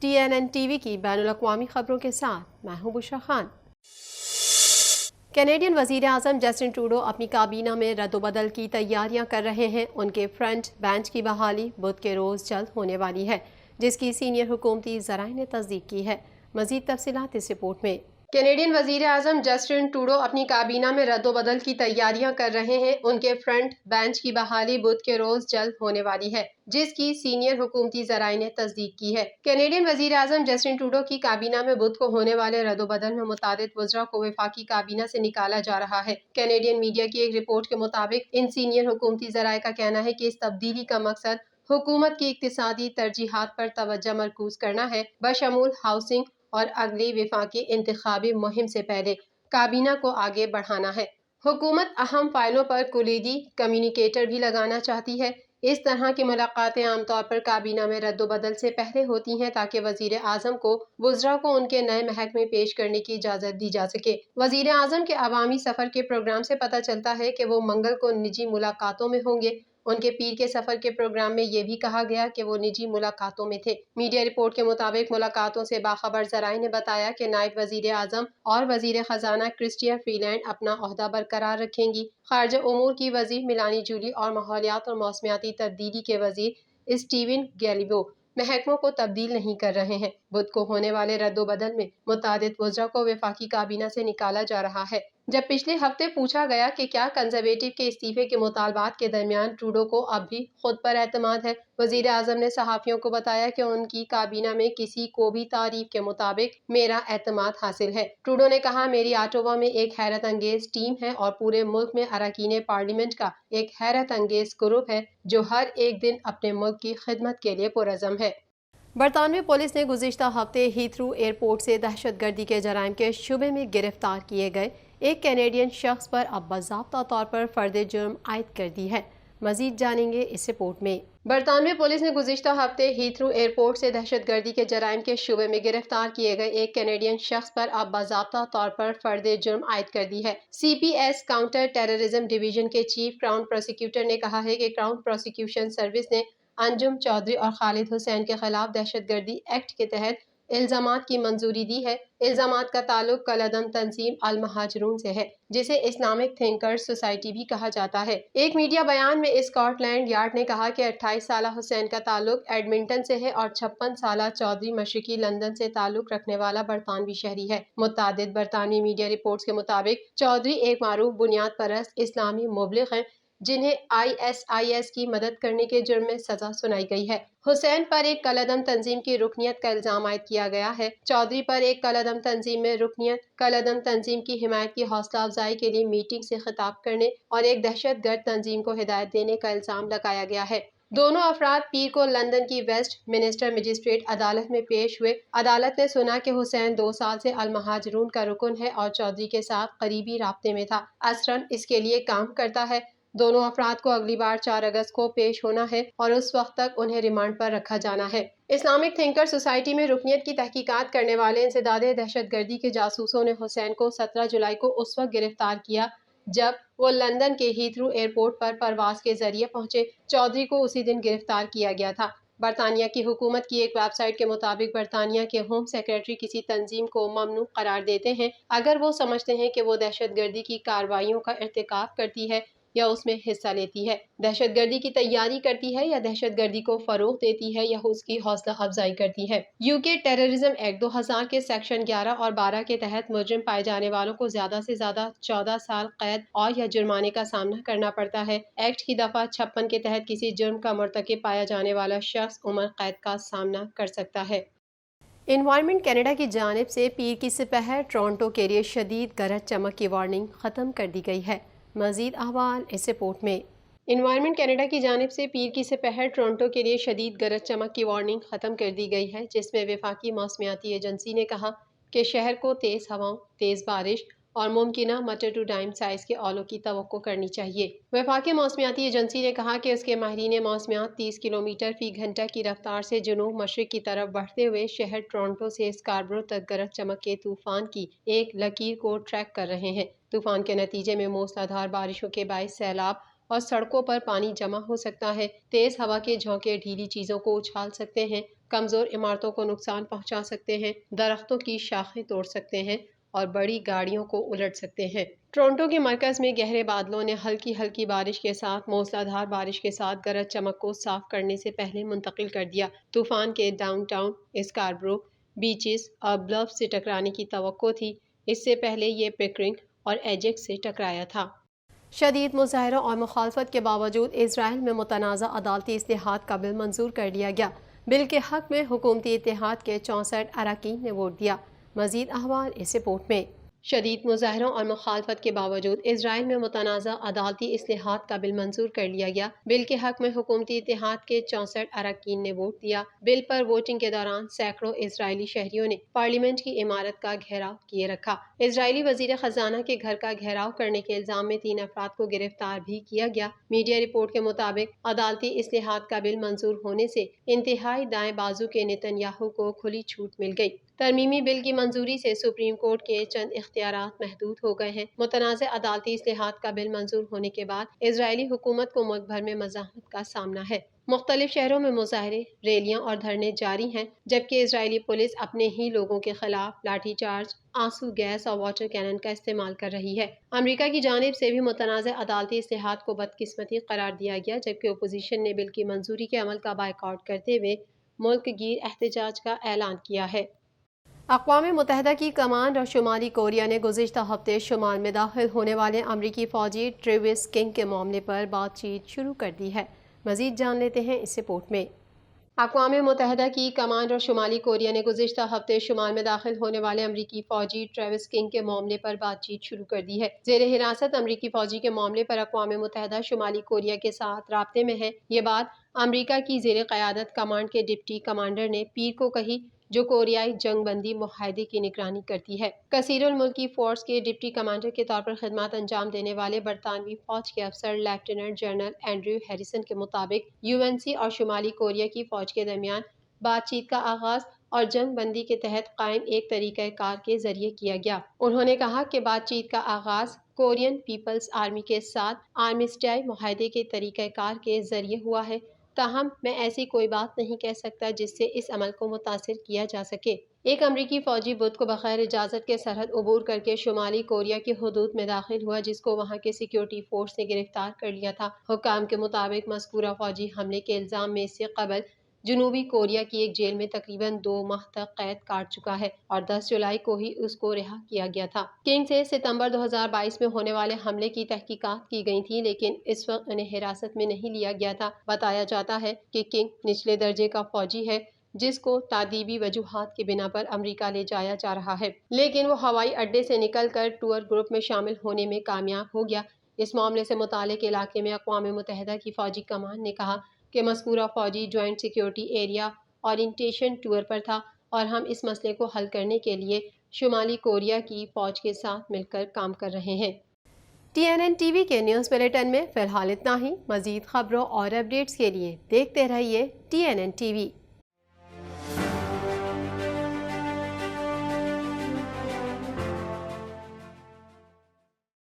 TNN TV की बैनुल-अक़वामी खबरों के साथ मैं हूं बुशरा खान। कैनेडियन वज़ीर आज़म जस्टिन ट्रूडो अपनी काबीना में रद्दोबदल की तैयारियां कर रहे हैं। उनके फ्रंट बेंच की बहाली बुध के रोज़ जल्द होने वाली है, जिसकी सीनियर हुकूमती ज़राए ने तस्दीक की है। मज़ीद तफसीलात इस रिपोर्ट में। कैनेडियन वज़ीर आज़म जस्टिन ट्रूडो अपनी काबीना में रद्दोबदल की तैयारियां कर रहे हैं। उनके फ्रंट बेंच की बहाली बुध के रोज़ जल्द होने वाली है, जिसकी सीनियर हुकूमती ज़राए ने तस्दीक की है। कैनेडियन वज़ीर आज़म जस्टिन ट्रूडो की काबीना में बुध को होने वाले रद्दोबदल में मुतादिद वज़रा को वफाकी काबीना से निकाला जा रहा है। कैनेडियन मीडिया की एक रिपोर्ट के मुताबिक इन सीनियर हुकूमती ज़राए का कहना है कि इस तब्दीली का मकसद हुकूमत की इक़्तिसादी तरजीहात पर तवज्जो मरकूज करना है, बशमूल हाउसिंग और अगली वफाकी इंतखाबी मुहिम से पहले काबीना को आगे बढ़ाना है। हुकूमत अहम फाइलों पर कुलीदी कम्युनिकेटर भी लगाना चाहती है। इस तरह की मुलाकातें आमतौर पर काबीना में रद्दोबदल से पहले होती हैं, ताकि वज़ीर आज़म को वज़रा को उनके नए महकमे पेश करने की इजाज़त दी जा सके। वज़ीर आज़म के अवामी सफ़र के प्रोग्राम से पता चलता है कि वो मंगल को निजी मुलाकातों में होंगे। उनके पीर के सफर के प्रोग्राम में ये भी कहा गया कि वो निजी मुलाकातों में थे। मीडिया रिपोर्ट के मुताबिक मुलाकातों से बाखबर ज़राए ने बताया कि नायब वज़ीर आज़म और वज़ीर ख़जाना क्रिस्टिया फ्रीलैंड अपना ओहदा बरकरार रखेंगी। खारजा उमूर की वज़ीर मिलानी जूली और माहौलियात और मौसमियाती तब्दीली के वज़ीर स्टीवन गैलिबो महकमों को तब्दील नहीं कर रहे हैं। बुध को होने वाले रद्दोबदल में मुतादिद वज़रा को वफाकी काबीना से निकाला जा रहा है। जब पिछले हफ्ते पूछा गया कि क्या कंजर्वेटिव के इस्तीफे के मुतालबात के दरमियान ट्रूडो को अब भी खुद पर एतमाद है, वज़ीर आज़म ने सहाफ़ियों को बताया कि उनकी काबीना में किसी को भी तारीफ के मुताबिक मेरा एतमाद हासिल है। ट्रूडो ने कहा, मेरी ऑटोवा में एक हैरत अंगेज टीम है और पूरे मुल्क में अरकान पार्लियामेंट का एक हैरत अंगेज ग्रुप है जो हर एक दिन अपने मुल्क की खिदमत के लिए पुरज़म है। बरतानवी पुलिस ने गुज़िश्ता हफ्ते हीथ्रू एयरपोर्ट से दहशतगर्दी के जराइम के शुबे में गिरफ्तार किए गए एक कैनेडियन शख्स पर अब बाज़ाब्ता तौर पर फ़र्द जुर्म आयद कर दी है। मज़ीद जानेंगे इस रिपोर्ट में। बरतानवी पुलिस ने गुज़िश्ता हफ्ते हीथ्रू एयरपोर्ट से दहशतगर्दी के जराइम के शुबे में गिरफ्तार किए गए एक कैनेडियन शख्स पर अब बाज़ाब्ता तौर पर फ़र्द जुर्म आयद कर दी है। CPS काउंटर टेररिज्म डिवीजन के चीफ क्राउन प्रोसिक्यूटर ने कहा है कि क्राउन प्रोसिक्यूशन सर्विस ने अंजुम चौधरी और खालिद हुसैन के खिलाफ दहशतगर्दी एक्ट के तहत इल्जामात की मंजूरी दी है। इल्जामात का ताल्लुक कलअदम तंजीम अल महाजरून से है, जिसे इस्लामिक थिंकर्स सोसाइटी भी कहा जाता है। एक मीडिया बयान में स्कॉटलैंड यार्ड ने कहा कि 28 साला हुसैन का ताल्लुक एडमिंटन से है और 56 साला चौधरी मशरिकी लंदन से ताल्लुक रखने वाला बरतानवी शहरी है। मुतादिद बरतानवी मीडिया रिपोर्ट्स के मुताबिक चौधरी एक मारूफ बुनियाद परस्त इस्लामी मुबलिग हैं, जिन्हें ISIS की मदद करने के जुर्म में सजा सुनाई गई है। हुसैन पर एक कलअदम तंजीम की रुकनियत का इल्जाम आयद किया गया है। चौधरी पर एक कलअदम तंजीम में रुकनियत, कलअदम तंजीम की हिमायत की हौसला अफजाई के लिए मीटिंग से खिताब करने और एक दहशतगर्द तंजीम को हिदायत देने का इल्जाम लगाया गया है। दोनों अफराद पीर को लंदन की वेस्ट मिनिस्टर मजिस्ट्रेट अदालत में पेश हुए। अदालत ने सुना कि हुसैन 2 साल से अल महाजरून का रुकन है और चौधरी के साथ करीबी राब्ते में था, असरन इसके लिए काम करता है। दोनों अफराद को अगली बार 4 अगस्त को पेश होना है और उस वक्त तक उन्हें रिमांड पर रखा जाना है। इस्लामिक थिंकर सोसाइटी में रुकनियत की तहकीकात करने वाले इंसदादे दहशतगर्दी के जासूसों ने हुसैन को 17 जुलाई को उस वक्त गिरफ्तार किया जब वो लंदन के हीथ्रू एयरपोर्ट पर परवाज के जरिए पहुंचे। चौधरी को उसी दिन गिरफ्तार किया गया था। बरतानिया की हुकूमत की एक वेबसाइट के मुताबिक बरतानिया के होम सेक्रेटरी किसी तंजीम को ममनू करार देते हैं अगर वो समझते हैं कि वो दहशतगर्दी की कार्रवाइयों का इर्तिकाब करती है या उसमें हिस्सा लेती है, दहशतगर्दी की तैयारी करती है या दहशतगर्दी को फरोग देती है या उसकी हौसला अफजाई करती है। यूके टेररिज्म एक्ट 2000 के सेक्शन 11 और 12 के तहत मुजरिम पाए जाने वालों को ज्यादा से ज्यादा 14 साल कैद और या जुर्माने का सामना करना पड़ता है। एक्ट की दफा 56 के तहत किसी जुर्म का मुर्तकिब पाया जाने वाला शख्स उम्र कैद का सामना कर सकता है। एनवायरनमेंट कनाडा की जानिब से पीर की सिपहर टोरंटो के लिए शदीद गरज चमक की वार्निंग ख़त्म कर दी गई है। मज़ीद अहवाल इस रिपोर्ट में। एनवायरनमेंट कनाडा की जानिब से पीर की सिपहर टोरंटो के लिए शदीद गरज चमक की वार्निंग ख़त्म कर दी गई है, जिसमें वफाकी मौसमियाती एजेंसी ने कहा कि शहर को तेज़ हवाओं, तेज़ बारिश और मुमकिना मटर टू डाइम साइज़ के औलों की तवक्को करनी चाहिए। वफाकी मौसमियाती एजेंसी ने कहा कि उसके माहिरीन मौसमियात 30 किलोमीटर फी घंटा की रफ्तार से जनूब मशरिक की तरफ बढ़ते हुए शहर टोरंटो से स्कारबरो तक गरज चमक के तूफान की एक लकीर को ट्रैक कर रहे हैं। तूफान के नतीजे में मूसलाधार बारिशों के बाइस सैलाब اور سڑکوں پر پانی جمع ہو سکتا ہے۔ تیز ہوا کے جھونکے ڈھیلی چیزوں کو اچھال سکتے ہیں، کمزور عمارتوں کو نقصان پہنچا سکتے ہیں، درختوں کی شاخیں توڑ سکتے ہیں اور بڑی گاڑیوں کو الٹ سکتے ہیں۔ ٹورنٹو کے مرکز میں گہرے بادلوں نے ہلکی ہلکی بارش کے ساتھ موسلا دھار بارش کے ساتھ گرج چمک کو صاف کرنے سے پہلے منتقل کر دیا۔ طوفان کے ڈاؤن ٹاؤن اسکاربرو، بیچز اور بلف سے ٹکرانے کی توقع تھی۔ اس سے پہلے یہ پکرنگ اور ایجیکس سے ٹکرایا تھا۔ شدید مظاہروں اور مخالفت کے باوجود اسرائیل میں متنازع عدالتی اصلاحات کا بل منظور کر لیا گیا۔ بل کے حق میں حکومتی اتحاد کے 64 اراکین نے ووٹ دیا۔ مزید احوال اس رپورٹ میں۔ شدید مظاہروں اور مخالفت کے باوجود اسرائیل میں متنازع عدالتی اصلاحات کا بل منظور کر لیا گیا۔ بل کے حق میں حکومتی اتحاد کے 64 اراکین نے ووٹ دیا۔ بل پر ووٹنگ کے دوران سینکڑوں اسرائیلی شہریوں نے پارلیمنٹ کی عمارت کا گھیراؤ کیے رکھا۔ اسرائیلی وزیر خزانہ کے گھر کا گھیراؤ کرنے کے الزام میں 3 افراد کو گرفتار بھی کیا گیا۔ میڈیا رپورٹ کے مطابق عدالتی اصلاحات کا بل منظور ہونے سے انتہائی دائیں بازو کے نتن یاہو کو کھلی چھوٹ مل گئی۔ ترمیمی بل کی منظوری سے سپریم کورٹ کے چند اختیارات محدود ہو گئے ہیں۔ متنازع عدالتی اصلاحات کا بل منظور ہونے کے بعد اسرائیلی حکومت کو ملک بھر میں مزاحمت کا سامنا ہے۔ مختلف شہروں میں مظاہرے، ریلیاں اور دھرنے جاری ہیں، جبکہ اسرائیلی پولیس اپنے ہی لوگوں کے خلاف لاٹھی چارج، آنسو گیس اور واٹر کینن کا استعمال کر رہی ہے۔ امریکہ کی جانب سے بھی متنازع عدالتی اصلاحات کو بدقسمتی قرار دیا گیا، جبکہ اپوزیشن نے بل کی منظوری کے عمل کا بائیکاٹ کرتے ہوئے ملک گیر احتجاج کا اعلان کیا ہے۔ اقوام متحدہ کی کمانڈ اور شمالی کوریا نے گزشتہ ہفتے شمال میں داخل ہونے والے امریکی فوجی ٹریوس کنگ کے معاملے پر بات چیت شروع کر دی ہے۔ مزید جان لیتے ہیں اس رپورٹ میں۔ اقوام متحدہ کی کمانڈ اور شمالی کوریا نے گزشتہ ہفتے شمال میں داخل ہونے والے امریکی فوجی ٹریوس کنگ کے معاملے پر بات چیت شروع کر دی ہے۔ زیر حراست امریکی فوجی کے معاملے پر اقوام متحدہ شمالی کوریا کے ساتھ رابطے میں ہے۔ یہ بات امریکہ کی زیر قیادت کمانڈ کے ڈپٹی کمانڈر نے پیر کو کہی، جو کوریائی جنگ بندی معاہدے کی نگرانی کرتی ہے۔ کثیر الملکی فورس کے ڈپٹی کمانڈر کے طور پر خدمات انجام دینے والے برطانوی فوج کے افسر لیفٹیننٹ جنرل اینڈریو ہیریسن کے مطابق UNC اور شمالی کوریا کی فوج کے درمیان بات چیت کا آغاز اور جنگ بندی کے تحت قائم ایک طریقہ کار کے ذریعے کیا گیا۔ انہوں نے کہا کہ بات چیت کا آغاز کورین پیپلز آرمی کے ساتھ آرمیسٹائی معاہدے کے طریقہ کار کے ذریعے ہوا ہے، تاہم میں ایسی کوئی بات نہیں کہہ سکتا جس سے اس عمل کو متاثر کیا جا سکے۔ ایک امریکی فوجی بدھ کو بغیر اجازت کے سرحد عبور کر کے شمالی کوریا کی حدود میں داخل ہوا، جس کو وہاں کے سیکیورٹی فورس نے گرفتار کر لیا تھا۔ حکام کے مطابق مذکورہ فوجی حملے کے الزام میں اس سے قبل جنوبی کوریا کی ایک جیل میں تقریباً 2 ماہ تک قید کاٹ چکا ہے اور 10 جولائی کو ہی اس کو رہا کیا گیا تھا۔ کنگ سے ستمبر 2022 میں ہونے والے حملے کی تحقیقات کی گئی تھی، لیکن اس وقت انہیں حراست میں نہیں لیا گیا تھا۔ بتایا جاتا ہے کہ کنگ نچلے درجے کا فوجی ہے، جس کو تعدیبی وجوہات کی بنا پر امریکہ لے جایا جا رہا ہے، لیکن وہ ہوائی اڈے سے نکل کر ٹور گروپ میں شامل ہونے میں کامیاب ہو گیا۔ اس معاملے سے متعلق علاقے میں اقوام متحدہ کی فوجی کمان نے کہا کہ مذکورہ فوجی joint security area orientation tour پر تھا اور ہم اس مسئلے کو حل کرنے کے لیے شمالی کوریا کی فوج کے ساتھ مل کر کام کر رہے ہیں۔ TNN TV کے نیوز بلیٹن میں فی الحال اتنا ہی۔ مزید خبروں اور اپڈیٹس کے لیے دیکھتے رہیے TNN TV۔